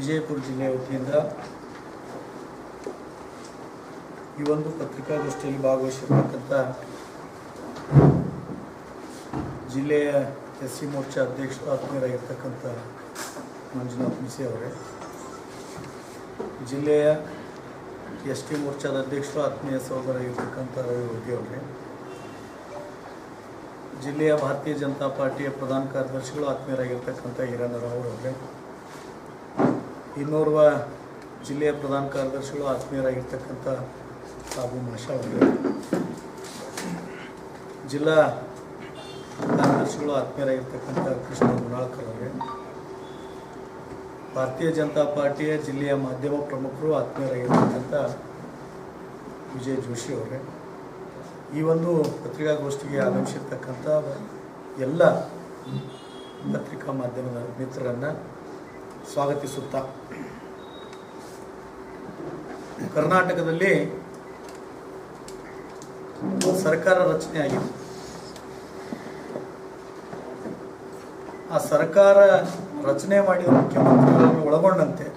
ವಿಜಯಪುರ ಜಿಲ್ಲೆಯ ವತಿಯಿಂದ ಈ ಒಂದು ಪತ್ರಿಕಾಗೋಷ್ಠಿಯಲ್ಲಿ ಭಾಗವಹಿಸಿರ್ತಕ್ಕಂಥ ಜಿಲ್ಲೆಯ ಎಸ್ ಸಿ ಮೋರ್ಚಾ ಅಧ್ಯಕ್ಷರು ಆತ್ಮೀಯರಾಗಿರ್ತಕ್ಕಂಥ ಮಂಜುನಾಥ್ ಮಿಸಿ ಅವರೇ, ಜಿಲ್ಲೆಯ ಎಸ್ ಟಿ ಮೋರ್ಚಾದ ಅಧ್ಯಕ್ಷರು ಆತ್ಮೀಯ ಸಹೋದರಾಗಿರ್ತಕ್ಕಂಥ ರವಿ ವರ್ಗಿ ಅವರೇ, ಜಿಲ್ಲೆಯ ಭಾರತೀಯ ಜನತಾ ಪಾರ್ಟಿಯ ಪ್ರಧಾನ ಕಾರ್ಯದರ್ಶಿಗಳು ಆತ್ಮೀಯರಾಗಿರ್ತಕ್ಕಂಥ ಹಿರಣ್ಣರಾವ್ ಅವರೇ, ಇನ್ನೋರ್ವ ಜಿಲ್ಲೆಯ ಪ್ರಧಾನ ಕಾರ್ಯದರ್ಶಿಗಳು ಆತ್ಮೀಯರಾಗಿರ್ತಕ್ಕಂಥ ಸಾಬು ಮಾಷಾ ಅವರೇ, ಜಿಲ್ಲಾ ಕಾರ್ಯದರ್ಶಿಗಳು ಆತ್ಮೀಯರಾಗಿರ್ತಕ್ಕಂಥ ಕೃಷ್ಣ ಗುಣಾಳ್ಕರ್ ಅವರೇ, ಭಾರತೀಯ ಜನತಾ ಪಾರ್ಟಿಯ ಜಿಲ್ಲೆಯ ಮಾಧ್ಯಮ ಪ್ರಮುಖರು ಆತ್ಮೀಯರಾಗಿರ್ತಕ್ಕಂಥ ವಿಜಯ್ ಜೋಶಿ ಅವರೇ, ಈ ಒಂದು ಪತ್ರಿಕಾಗೋಷ್ಠಿಗೆ ಆಗಮಿಸಿರ್ತಕ್ಕಂಥ ಎಲ್ಲ ಪತ್ರಿಕಾ ಮಾಧ್ಯಮದ ಮಿತ್ರರನ್ನು ಸ್ವಾಗತಿಸುತ್ತಾ, ಕರ್ನಾಟಕದಲ್ಲಿ ಸರ್ಕಾರ ರಚನೆ ಆಗಿದೆ. ಆ ಸರ್ಕಾರ ರಚನೆ ಮಾಡಿದ ಮುಖ್ಯಮಂತ್ರಿಗಳನ್ನು ಒಳಗೊಂಡಂತೆ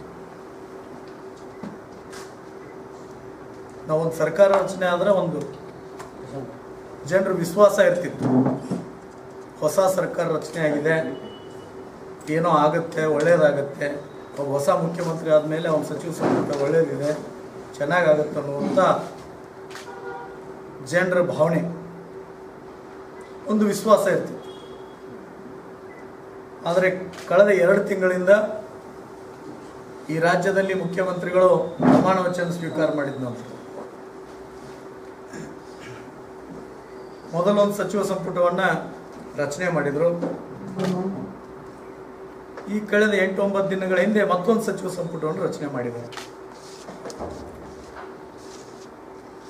ನಾವೊಂದು ಸರ್ಕಾರ ರಚನೆ ಆದರೆ ಒಂದು ಜನರ ವಿಶ್ವಾಸ ಇರ್ತಿತ್ತು. ಹೊಸ ಸರ್ಕಾರ ರಚನೆ ಆಗಿದೆ, ಏನೋ ಆಗುತ್ತೆ, ಒಳ್ಳೆಯದಾಗತ್ತೆ, ಒಬ್ಬ ಹೊಸ ಮುಖ್ಯಮಂತ್ರಿ ಆದಮೇಲೆ ಅವನ ಸಚಿವ ಸಂಪುಟ ಒಳ್ಳೆಯದಿದೆ, ಚೆನ್ನಾಗಾಗುತ್ತೆ ಅನ್ನುವಂಥ ಜನರ ಭಾವನೆ, ಒಂದು ವಿಶ್ವಾಸ ಇರ್ತಿತ್ತು. ಆದರೆ ಕಳೆದ 2 ತಿಂಗಳಿಂದ ಈ ರಾಜ್ಯದಲ್ಲಿ ಮುಖ್ಯಮಂತ್ರಿಗಳು ಪ್ರಮಾಣ ವಚನ ಸ್ವೀಕಾರ ಮಾಡಿದ ನಂತರ ಮೊದಲೊಂದು ಸಚಿವ ಸಂಪುಟವನ್ನು ರಚನೆ ಮಾಡಿದರು. ಈ ಕಳೆದ 8-9 ದಿನಗಳ ಹಿಂದೆ ಮತ್ತೊಂದು ಸಚಿವ ಸಂಪುಟವನ್ನು ರಚನೆ ಮಾಡಿದರು.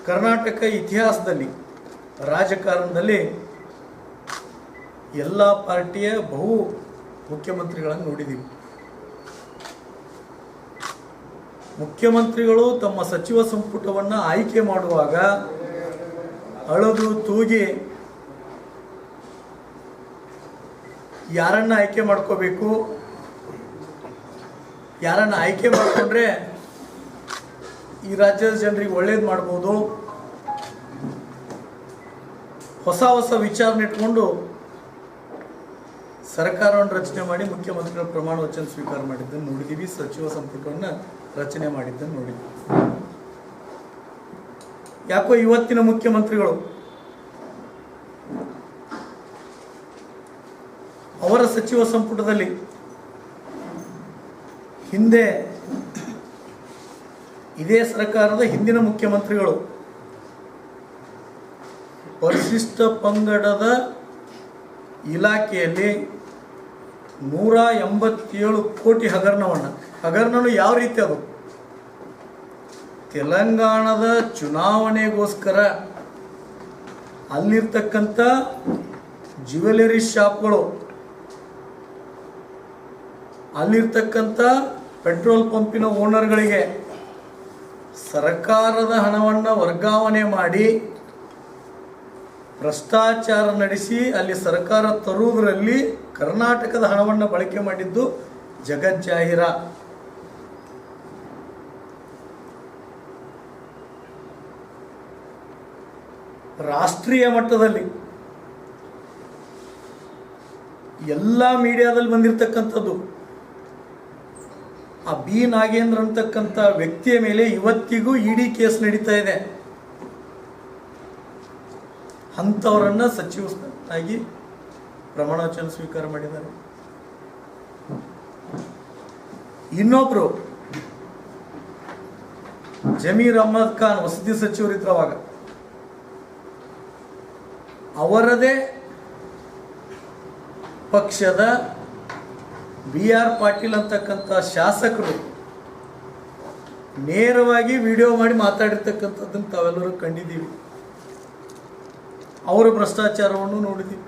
ಕರ್ನಾಟಕ ಇತಿಹಾಸದಲ್ಲಿ, ರಾಜಕಾರಣದಲ್ಲಿ ಎಲ್ಲ ಪಾರ್ಟಿಯ ಬಹು ಮುಖ್ಯಮಂತ್ರಿಗಳನ್ನು ನೋಡಿದ್ದೀವಿ. ಮುಖ್ಯಮಂತ್ರಿಗಳು ತಮ್ಮ ಸಚಿವ ಸಂಪುಟವನ್ನು ಆಯ್ಕೆ ಮಾಡುವಾಗ ಅಳದು ತೂಗಿ ಯಾರನ್ನ ಆಯ್ಕೆ ಮಾಡ್ಕೋಬೇಕು, ಯಾರನ್ನ ಆಯ್ಕೆ ಮಾಡಿಕೊಂಡ್ರೆ ಈ ರಾಜ್ಯದ ಜನರಿಗೆ ಒಳ್ಳೇದು ಮಾಡ್ಬೋದು, ಹೊಸ ಹೊಸ ವಿಚಾರನ ಇಟ್ಕೊಂಡು ಸರ್ಕಾರವನ್ನು ರಚನೆ ಮಾಡಿ ಮುಖ್ಯಮಂತ್ರಿಗಳ ಪ್ರಮಾಣ ವಚನ ಸ್ವೀಕಾರ ಮಾಡಿದ್ದನ್ನು ನೋಡಿದ್ದೀವಿ. ಸಚಿವ ಸಂಪುಟವನ್ನು ರಚನೆ ಮಾಡಿದ್ದನ್ನು ನೋಡಿದ್ದೀವಿ. ಯಾಕೋ ಇವತ್ತಿನ ಮುಖ್ಯಮಂತ್ರಿಗಳು ಅವರ ಸಚಿವ ಸಂಪುಟದಲ್ಲಿ ಹಿಂದೆ ಇದೇ ಸರ್ಕಾರದ ಹಿಂದಿನ ಮುಖ್ಯಮಂತ್ರಿಗಳು ಪರಿಶಿಷ್ಟ ಪಂಗಡದ ಇಲಾಖೆಯಲ್ಲಿ 187 ಕೋಟಿ ಹಗರಣನು ಯಾವ ರೀತಿ ಅದು ತೆಲಂಗಾಣದ ಚುನಾವಣೆಗೋಸ್ಕರ ಅಲ್ಲಿರ್ತಕ್ಕಂಥ ಜ್ಯುವೆಲರಿ ಶಾಪ್ಗಳು, ಅಲ್ಲಿರ್ತಕ್ಕಂಥ ಪೆಟ್ರೋಲ್ ಪಂಪಿನ ಓನರ್ಗಳಿಗೆ ಸರ್ಕಾರದ ಹಣವನ್ನು ವರ್ಗಾವಣೆ ಮಾಡಿ ಭ್ರಷ್ಟಾಚಾರ ನಡೆಸಿ ಅಲ್ಲಿ ಸರ್ಕಾರ ತರುವುದರಲ್ಲಿ ಕರ್ನಾಟಕದ ಹಣವನ್ನು ಬಳಕೆ ಮಾಡಿದ್ದು ಜಗಜ್ಜಾಹಿರ. ರಾಷ್ಟ್ರೀಯ ಮಟ್ಟದಲ್ಲಿ ಎಲ್ಲ ಮೀಡಿಯಾದಲ್ಲಿ ಬಂದಿರತಕ್ಕಂಥದ್ದು ಆ ಬಿ ನಾಗೇಂದ್ರ ಅಂತಕ್ಕಂಥ ವ್ಯಕ್ತಿಯ ಮೇಲೆ ಇವತ್ತಿಗೂ ಇಡಿ ಕೇಸ್ ನಡೀತಾ ಇದೆ. ಅಂಥವರನ್ನ ಸಚಿವರಾಗಿ ಪ್ರಮಾಣ ವಚನ ಸ್ವೀಕಾರ ಮಾಡಿದ್ದಾರೆ. ಇನ್ನೊಬ್ರು ಜಮೀರ್ ಅಹ್ಮದ್ ಖಾನ್ ವಸತಿ ಸಚಿವರಿದ್ರವಾಗ ಅವರದೇ ಪಕ್ಷದ BR ಪಾಟೀಲ್ ಅಂತಕ್ಕಂಥ ಶಾಸಕರು ನೇರವಾಗಿ ವಿಡಿಯೋ ಮಾಡಿ ಮಾತಾಡಿರ್ತಕ್ಕಂಥದ್ದನ್ನು ತಾವೆಲ್ಲರೂ ಕಂಡಿದ್ದೀವಿ. ಅವರ ಭ್ರಷ್ಟಾಚಾರವನ್ನು ನೋಡಿದ್ದೀವಿ.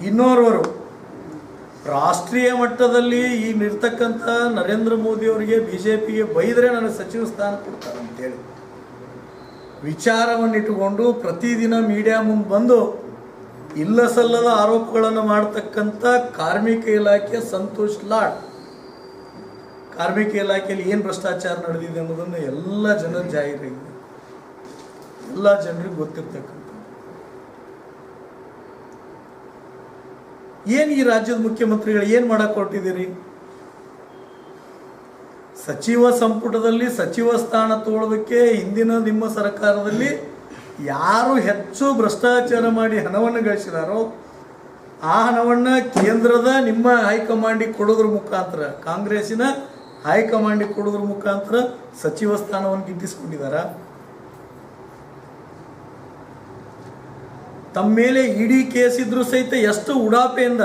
ಇನ್ನೋರ್ವರು ರಾಷ್ಟ್ರೀಯ ಮಟ್ಟದಲ್ಲಿ ಈ ಇರ್ತಕ್ಕಂಥ ನರೇಂದ್ರ ಮೋದಿ ಅವರಿಗೆ BJPಗೆ ಬೈದರೆ ನನಗೆ ಸಚಿವ ಸ್ಥಾನ ಕೊಡ್ತಾರೆ ಅಂತೇಳಿ ವಿಚಾರವನ್ನು ಇಟ್ಟುಕೊಂಡು ಪ್ರತಿದಿನ ಮೀಡಿಯಾ ಮುಂದೆ ಬಂದು ಇಲ್ಲ ಸಲ್ಲದ ಆರೋಪಗಳನ್ನು ಮಾಡತಕ್ಕಂಥ ಕಾರ್ಮಿಕ ಇಲಾಖೆ ಸಂತೋಷ್ ಲಾಡ್ ಕಾರ್ಮಿಕ ಇಲಾಖೆಯಲ್ಲಿ ಏನು ಭ್ರಷ್ಟಾಚಾರ ನಡೆದಿದೆ ಅನ್ನೋದನ್ನು ಎಲ್ಲ ಜನರ ಜಾಹೀರಾಗಿದೆ, ಎಲ್ಲ ಜನರಿಗೆ ಗೊತ್ತಿರ್ತಕ್ಕಂಥ. ಏನು ಈ ರಾಜ್ಯದ ಮುಖ್ಯಮಂತ್ರಿಗಳು ಏನು ಮಾಡಕ್ಕೆ ಹೊರಟಿದ್ದೀರಿ? ಸಚಿವ ಸಂಪುಟದಲ್ಲಿ ಸಚಿವ ಸ್ಥಾನ ತಗೊಳ್ಳೋದಕ್ಕೆ ಹಿಂದಿನ ನಿಮ್ಮ ಸರ್ಕಾರದಲ್ಲಿ ಯಾರು ಹೆಚ್ಚು ಭ್ರಷ್ಟಾಚಾರ ಮಾಡಿ ಹಣವನ್ನು ಗಳಿಸಿದಾರೋ ಆ ಹಣವನ್ನು ಕೇಂದ್ರದ ನಿಮ್ಮ ಹೈಕಮಾಂಡಿಗೆ ಕೊಡೋದ್ರ ಮುಖಾಂತರ, ಕಾಂಗ್ರೆಸ್ಸಿನ ಹೈಕಮಾಂಡಿಗೆ ಕೊಡೋದ್ರ ಮುಖಾಂತರ ಸಚಿವ ಸ್ಥಾನವನ್ನು ಗಿಟ್ಟಿಸ್ಕೊಂಡಿದ್ದಾರ. ತಮ್ಮ ಮೇಲೆ ಇಡಿ ಕೇಸ್ ಇದ್ರೂ ಸಹಿತ ಎಷ್ಟು ಉಡಾಪೆಯಿಂದ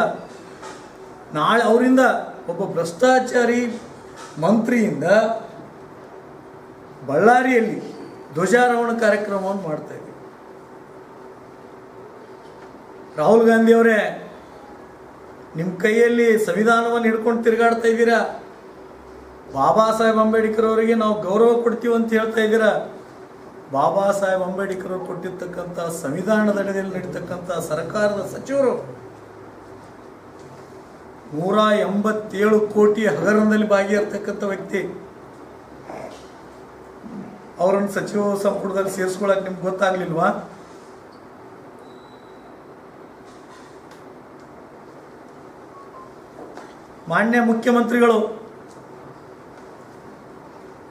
ನಾಳೆ ಅವರಿಂದ ಒಬ್ಬ ಭ್ರಷ್ಟಾಚಾರಿ ಮಂತ್ರಿಯಿಂದ ಬಳ್ಳಾರಿಯಲ್ಲಿ ಧ್ವಜಾರೋಹಣ ಕಾರ್ಯಕ್ರಮವನ್ನು ಮಾಡ್ತಾ ಇದ್ದೀವಿ. ರಾಹುಲ್ ಗಾಂಧಿ ಅವರೇ, ನಿಮ್ಮ ಕೈಯಲ್ಲಿ ಸಂವಿಧಾನವನ್ನು ಹಿಡ್ಕೊಂಡು ತಿರುಗಾಡ್ತಾ ಇದ್ದೀರಾ. ಬಾಬಾ ಸಾಹೇಬ್ ಅಂಬೇಡ್ಕರ್ ಅವರಿಗೆ ನಾವು ಗೌರವ ಕೊಡ್ತೀವಿ ಅಂತ ಹೇಳ್ತಾ ಇದ್ದೀರಾ. ಬಾಬಾ ಸಾಹೇಬ್ ಅಂಬೇಡ್ಕರ್ ಅವರು ಕೊಟ್ಟಿರ್ತಕ್ಕಂಥ ಸಂವಿಧಾನದ ಅಡಿಯಲ್ಲಿ ನಡೀತಕ್ಕಂಥ ಸರ್ಕಾರದ ಸಚಿವರು 187 ಕೋಟಿ ಹಗರಣದಲ್ಲಿ ಭಾಗಿಯಾಗಿರ್ತಕ್ಕಂಥ ವ್ಯಕ್ತಿ. ಅವರನ್ನು ಸಚಿವ ಸಂಪುಟದಲ್ಲಿ ಸೇರಿಸ್ಕೊಳ್ಳೋಕೆ ನಿಮ್ಗೆ ಗೊತ್ತಾಗ್ಲಿಲ್ವಾ? ಮಾನ್ಯ ಮುಖ್ಯಮಂತ್ರಿಗಳು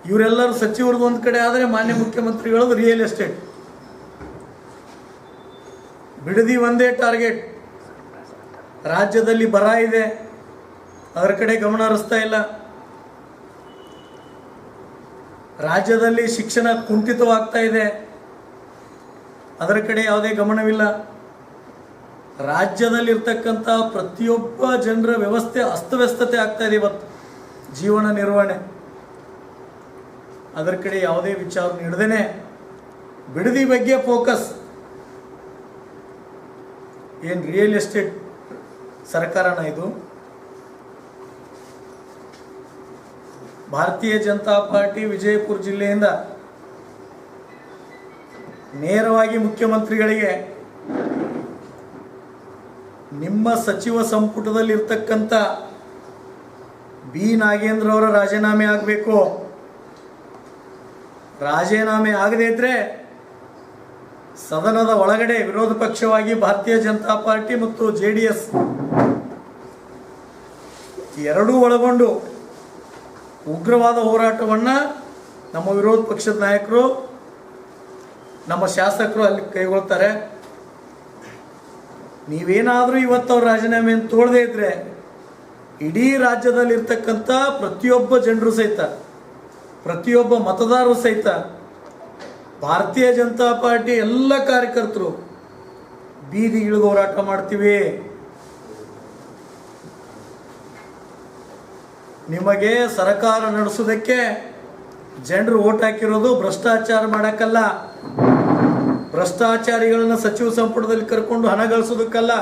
ಇವರೆಲ್ಲರೂ ಸಚಿವರದ್ದು ಒಂದು ಕಡೆ ಆದರೆ ಮಾನ್ಯ ಮುಖ್ಯಮಂತ್ರಿಗಳದ್ದು ರಿಯಲ್ ಎಸ್ಟೇಟ್. ಬಿಡದಿ ಒಂದೇ ಟಾರ್ಗೆಟ್. ರಾಜ್ಯದಲ್ಲಿ ಬರ ಇದೆ, ಅದರ ಕಡೆ ಗಮನ ಹರಿಸ್ತಾ ಇಲ್ಲ. ರಾಜ್ಯದಲ್ಲಿ ಶಿಕ್ಷಣ ಕುಂಠಿತವಾಗ್ತಾ ಇದೆ, ಅದರ ಕಡೆ ಯಾವುದೇ ಗಮನವಿಲ್ಲ. ರಾಜ್ಯದಲ್ಲಿರ್ತಕ್ಕಂಥ ಪ್ರತಿಯೊಬ್ಬ ಜನರ ವ್ಯವಸ್ಥೆ ಅಸ್ತವ್ಯಸ್ತತೆ ಆಗ್ತಾ ಇದೆ ಇವತ್ತು, ಜೀವನ ನಿರ್ವಹಣೆ. ಅದರ ಕಡೆ ಯಾವುದೇ ವಿಚಾರ ನೀಡದೇನೆ ಬಿಡದಿ ಬಗ್ಗೆ ಫೋಕಸ್. ಏನು ರಿಯಲ್ ಎಸ್ಟೇಟ್ ಸರ್ಕಾರನ ಇದು? ಭಾರತೀಯ ಜನತಾ ಪಾರ್ಟಿ ವಿಜಯಪುರ ಜಿಲ್ಲೆಯಿಂದ ನೇರವಾಗಿ ಮುಖ್ಯಮಂತ್ರಿಗಳಿಗೆ ನಿಮ್ಮ ಸಚಿವ ಸಂಪುಟದಲ್ಲಿ ಇರ್ತಕ್ಕಂಥ ಬಿ ನಾಗೇಂದ್ರ ಅವರ ರಾಜೀನಾಮೆ ಆಗಬೇಕು. ರಾಜೀನಾಮೆ ಆಗದೇ ಇದ್ರೆ ಸದನದ ಒಳಗಡೆ ವಿರೋಧ ಪಕ್ಷವಾಗಿ ಭಾರತೀಯ ಜನತಾ ಪಾರ್ಟಿ ಮತ್ತು JDS ಎರಡೂ ಒಳಗೊಂಡು ಉಗ್ರವಾದ ಹೋರಾಟವನ್ನು ನಮ್ಮ ವಿರೋಧ ಪಕ್ಷದ ನಾಯಕರು, ನಮ್ಮ ಶಾಸಕರು ಅಲ್ಲಿ ಕೈಗೊಳ್ತಾರೆ. ನೀವೇನಾದರೂ ಇವತ್ತು ಅವ್ರ ರಾಜೀನಾಮೆಯನ್ನು ತೋಳದೇ ಇದ್ರೆ ಇಡೀ ರಾಜ್ಯದಲ್ಲಿರ್ತಕ್ಕಂಥ ಪ್ರತಿಯೊಬ್ಬ ಜನರು ಸಹಿತ, ಪ್ರತಿಯೊಬ್ಬ ಮತದಾರರು ಸಹಿತ, ಭಾರತೀಯ ಜನತಾ ಪಾರ್ಟಿ ಎಲ್ಲ ಕಾರ್ಯಕರ್ತರು ಬೀದಿಗೆ ಇಳಿದು ಹೋರಾಟ ಮಾಡ್ತೀವಿ. ನಿಮಗೆ ಸರ್ಕಾರ ನಡೆಸೋದಕ್ಕೆ ಜನರು ಓಟ್ ಹಾಕಿರೋದು ಭ್ರಷ್ಟಾಚಾರ ಮಾಡಕ್ಕಲ್ಲ, ಭ್ರಷ್ಟಾಚಾರಿಗಳನ್ನ ಸಚಿವ ಸಂಪುಟದಲ್ಲಿ ಕರ್ಕೊಂಡು ಹಣ ಗಳಿಸೋದಕ್ಕಲ್ಲ.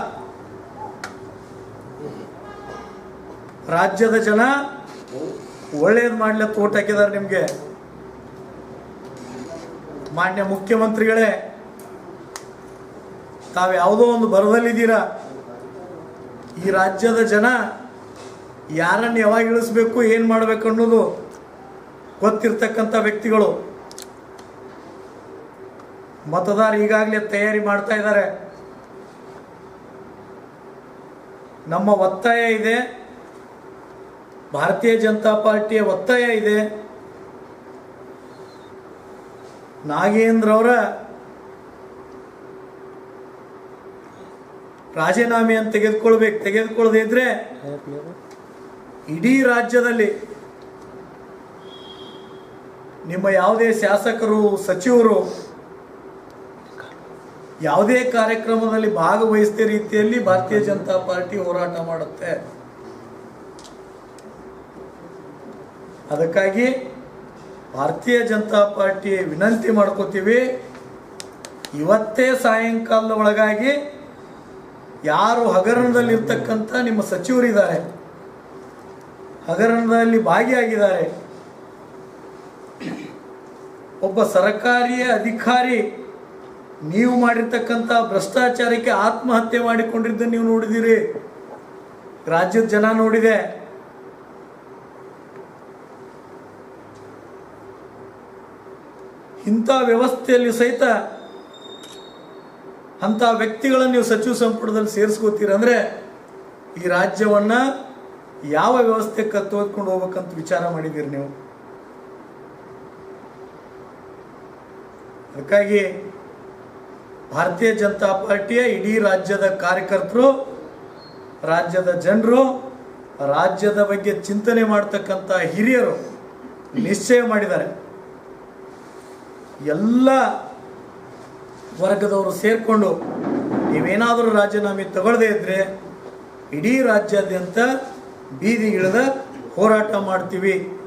ರಾಜ್ಯದ ಜನ ಒಳ್ಳೇದು ಮಾಡ್ಲಿಕ್ಕೆ ಓಟ್ ಹಾಕಿದ್ದಾರೆ ನಿಮಗೆ. ಮಾನ್ಯ ಮುಖ್ಯಮಂತ್ರಿಗಳೇ, ತಾವು ಯಾವುದೋ ಒಂದು ಬರದಲ್ಲಿದ್ದೀರಾ. ಈ ರಾಜ್ಯದ ಜನ ಯಾರನ್ನು ಯಾವಾಗ ಇಳಿಸ್ಬೇಕು, ಏನು ಮಾಡಬೇಕು ಅನ್ನೋದು ಗೊತ್ತಿರ್ತಕ್ಕಂಥ ವ್ಯಕ್ತಿಗಳು. ಮತದಾರ ಈಗಾಗಲೇ ತಯಾರಿ ಮಾಡ್ತಾ ಇದ್ದಾರೆ. ನಮ್ಮ ಒತ್ತಾಯ ಇದೆ, ಭಾರತೀಯ ಜನತಾ ಪಾರ್ಟಿಯ ಒತ್ತಾಯ ಇದೆ. ನಾಗೇಂದ್ರ ಅವರ ರಾಜೀನಾಮೆಯನ್ನು ತೆಗೆದುಕೊಳ್ಬೇಕು. ತೆಗೆದುಕೊಳ್ಳದೇ ಇದ್ರೆ ಇಡೀ ರಾಜ್ಯದಲ್ಲಿ ನಿಮ್ಮ ಯಾವುದೇ ಶಾಸಕರು, ಸಚಿವರು ಯಾವುದೇ ಕಾರ್ಯಕ್ರಮದಲ್ಲಿ ಭಾಗವಹಿಸದ ರೀತಿಯಲ್ಲಿ ಭಾರತೀಯ ಜನತಾ ಪಾರ್ಟಿ ಹೋರಾಟ ಮಾಡುತ್ತೆ. ಅದಕ್ಕಾಗಿ ಭಾರತೀಯ ಜನತಾ ಪಾರ್ಟಿ ವಿನಂತಿ ಮಾಡ್ಕೋತೀವಿ, ಇವತ್ತೇ ಸಾಯಂಕಾಲದ ಒಳಗಾಗಿ ಯಾರು ಹಗರಣದಲ್ಲಿರ್ತಕ್ಕಂಥ ನಿಮ್ಮ ಸಚಿವರಿದ್ದಾರೆ, ಹಗರಣದಲ್ಲಿ ಭಾಗಿಯಾಗಿದ್ದಾರೆ, ಒಬ್ಬ ಸರ್ಕಾರಿ ಅಧಿಕಾರಿ ನೀವು ಮಾಡಿರ್ತಕ್ಕಂಥ ಭ್ರಷ್ಟಾಚಾರಕ್ಕೆ ಆತ್ಮಹತ್ಯೆ ಮಾಡಿಕೊಂಡಿದ್ದನ್ನು ನೀವು ನೋಡಿದ್ದೀರಿ, ರಾಜ್ಯದ ಜನ ನೋಡಿದೆ. ಇಂಥ ವ್ಯವಸ್ಥೆಯಲ್ಲಿ ಸಹಿತ ಅಂಥ ವ್ಯಕ್ತಿಗಳನ್ನು ನೀವು ಸಚಿವ ಸಂಪುಟದಲ್ಲಿ ಸೇರಿಸ್ಕೋತೀರಂದರೆ ಈ ರಾಜ್ಯವನ್ನು ಯಾವ ವ್ಯವಸ್ಥೆ ಕತ್ತೋದ್ಕೊಂಡು ಹೋಗ್ಬೇಕಂತ ವಿಚಾರ ಮಾಡಿದ್ದೀರಿ ನೀವು? ಅದಕ್ಕಾಗಿ ಭಾರತೀಯ ಜನತಾ ಪಾರ್ಟಿಯ ಇಡೀ ರಾಜ್ಯದ ಕಾರ್ಯಕರ್ತರು, ರಾಜ್ಯದ ಜನರು, ರಾಜ್ಯದ ಬಗ್ಗೆ ಚಿಂತನೆ ಮಾಡ್ತಕ್ಕಂಥ ಹಿರಿಯರು ನಿಶ್ಚಯ ಮಾಡಿದ್ದಾರೆ. ಎಲ್ಲ ವರ್ಗದವರು ಸೇರಿಕೊಂಡು ನೀವೇನಾದರೂ ರಾಜೀನಾಮೆ ತಗೊಳ್ಳದೇ ಇದ್ದರೆ ಇಡೀ ರಾಜ್ಯಾದ್ಯಂತ ಬೀದಿಗಿಳಿದ ಹೋರಾಟ ಮಾಡ್ತೀವಿ.